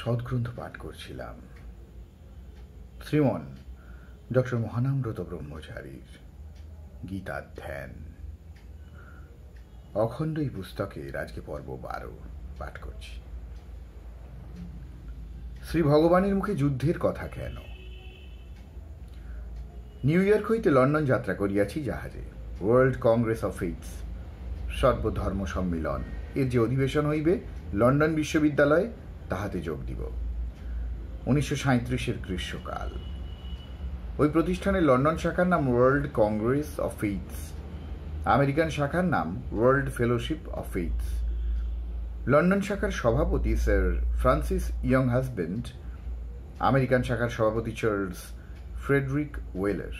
সদ্গ্রন্থ পাঠ করছিলাম শ্রীমন ডক্টর মহানামব্রত ব্রহ্মচারীর গীতার ধ্যান। অখণ্ড এই পুস্তকের আজকে পর্ব 12 পাঠ করছি। শ্রী ভগবানের মুখে যুদ্ধের কথা কেন? নিউ ইয়র্ক হইতে লন্ডন যাত্রা করিয়াছি জাহাজে। ওয়ার্ল্ড কংগ্রেস অফ ফেইথস সর্বধর্ম সম্মিলন এর যে অধিবেশন হইবে লন্ডন বিশ্ববিদ্যালয়ে, তাহাতে যোগ দিব। 1937 গ্রীষ্মকাল। ওই প্রতিষ্ঠানের লন্ডন শাখার নাম world Congress of faiths, American শাখার নাম world fellowship of faiths. London শাখার সভাপতি sir Francis young husband, American শাখার সভাপতি চার্লস ফ্রেডরিক ওয়েলার,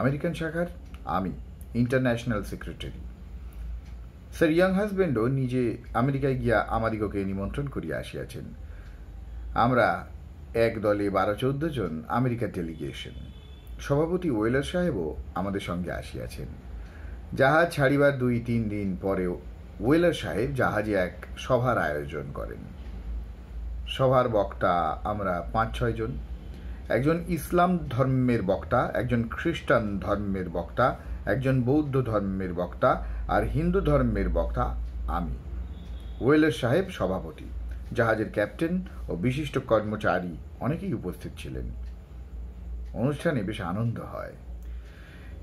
আমেরিকান শাখার আমি ইন্টারন্যাশনাল সেক্রেটারি। স্যার ইয়ং হাজবেন্ডও নিজে আমেরিকায় গিয়া আমাদিগকে নিমন্ত্রণ করিয়া আসিয়াছেন। আমরা এক দলে 12-14 জন আমেরিকার ডেলিগেশন। সভাপতি ওয়েলার সাহেবও আমাদের সঙ্গে আসিয়াছেন। জাহাজ ছাড়িবার 2-3 দিন পরে ওয়েলার সাহেব জাহাজে এক সভার আয়োজন করেন। সভার বক্তা আমরা 5-6 জন। একজন ইসলাম ধর্মের বক্তা, একজন খ্রিস্টান ধর্মের বক্তা, একজন বৌদ্ধ ধর্মের বক্তা আর হিন্দু ধর্মের বক্তা আমি। ওয়েলার সাহেব সভাপতি, জাহাজের ক্যাপ্টেন ও বিশিষ্ট কর্মচারী অনেকেই উপস্থিত ছিলেন। অনুষ্ঠানে বেশ আনন্দ হয়।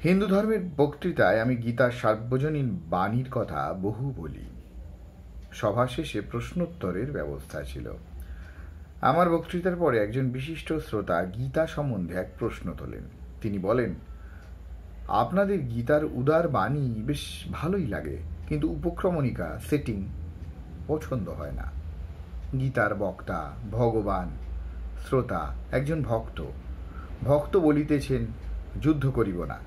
হিন্দু ধর্মের বক্তৃতায় আমি গীতার সার্বজনীন বাণীর কথা বহু বলি। সভা শেষে প্রশ্নোত্তরের ব্যবস্থা ছিল। আমার বক্তৃতার পরে একজন বিশিষ্ট শ্রোতা গীতা সম্বন্ধে এক প্রশ্ন তোলেন। তিনি বলেন, আপনাদের গীতার উদার বাণী বেশ ভালোই লাগে, কিন্তু উপক্রমণিকা সেটিং পছন্দ হয় না। গীতার বক্তা ভগবান, শ্রোতা একজন ভক্ত। ভক্ত বলিতেছেন যুদ্ধ করিব না,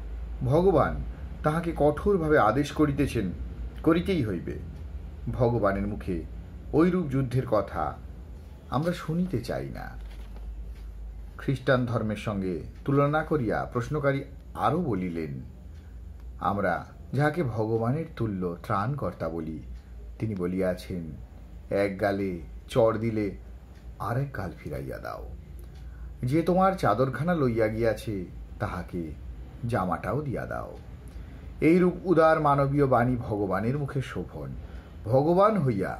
ভগবান তাহাকে কঠোরভাবে আদেশ করিতেছেন করিতেই হইবে। ভগবানের মুখে ঐরূপ যুদ্ধের কথা আমরা শুনিতে চাই না। খ্রিস্টান ধর্মের সঙ্গে তুলনা করিয়া প্রশ্নকারী আরও বলিলেন, আমরা যাহাকে ভগবানের তুল্য ত্রাণকর্তা বলি, তিনি বলিয়াছেন, এক গালে চড় দিলে আরেক গাল ফিরাইয়া দাও। যে তোমার চাদরখানা লইয়া গিয়াছে তাহাকে জামাটাও দিয়া দাও। এইরূপ উদার মানবীয় বাণী ভগবানের মুখে শোভন। ভগবান হইয়া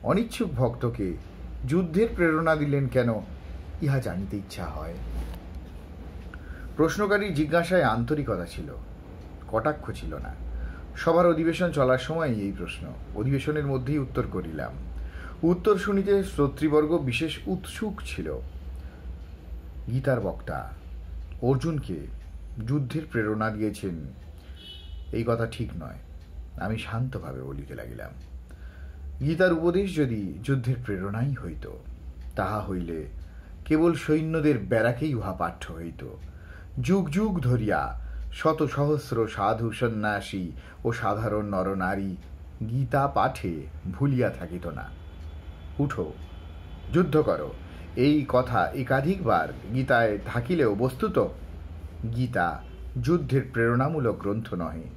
অনিচ্ছুক ভক্তকে যুদ্ধের প্রেরণা দিলেন কেন, ইহা জানিতে ইচ্ছা হয়। প্রশ্নকারীর জিজ্ঞাসায় আন্তরিকতা ছিল, কটাক্ষ ছিল না। সভার অধিবেশন চলার সময় এই প্রশ্ন, অধিবেশনের মধ্যেই উত্তর করিলাম। উত্তর শুনিতে শ্রোতৃবর্গ বিশেষ উৎসুক ছিল। গীতার বক্তা অর্জুনকে যুদ্ধের প্রেরণা দিয়েছেন এই কথা ঠিক নয়। আমি শান্তভাবে বলিতে লাগিলাম, গীতার উপদেশ যদি যুদ্ধের প্রেরণাই হইত, তাহা হইলে কেবল সৈন্যদের ব্যারাকেই উহা পাঠ্য হইত। যুগ যুগ ধরিয়া শত সহস্র সাধু সন্ন্যাসী ও সাধারণ নরনারী গীতা পাঠে ভুলিয়া থাকিত না। উঠো, যুদ্ধ করো, এই কথা একাধিকবার গীতায় থাকিলেও বস্তুত গীতা যুদ্ধের প্রেরণামূলক গ্রন্থ নহে।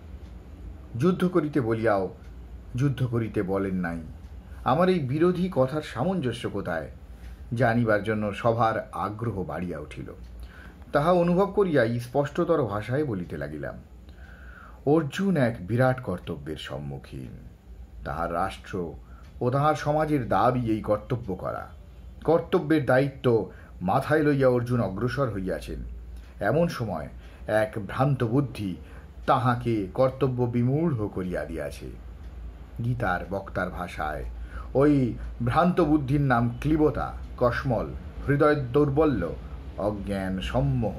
যুদ্ধ করিতে বলিয়াও যুদ্ধ করিতে বলেন নাই। আমার এই বিরোধী কথার সামঞ্জস্য কোথায় জানিবার জন্য সভার আগ্রহ বাড়িয়া উঠিল। তাহা অনুভব করিয়াই স্পষ্টতর ভাষায় বলিতে লাগিলাম, অর্জুন এক বিরাট কর্তব্যের সম্মুখীন। তাহার রাষ্ট্র ও তাহার সমাজের দাবি এই কর্তব্য করা। কর্তব্যের দায়িত্ব মাথায় লইয়া অর্জুন অগ্রসর হইয়াছেন। এমন সময় এক ভ্রান্ত বুদ্ধি তাহাকে কর্তব্য বিমূঢ় করিয়া দিয়াছে। গীতার বক্তার ভাষায় ওই ভ্রান্ত বুদ্ধির নাম ক্লীবতা, কসমল, হৃদয় দৌর্বল্য, অজ্ঞান, সম্মোহ।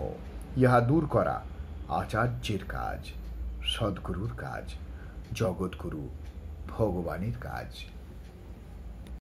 ইহা দূর করা আচার্যের কাজ, সদ্গুরুর কাজ, জগৎগুরু ভগবানের কাজ।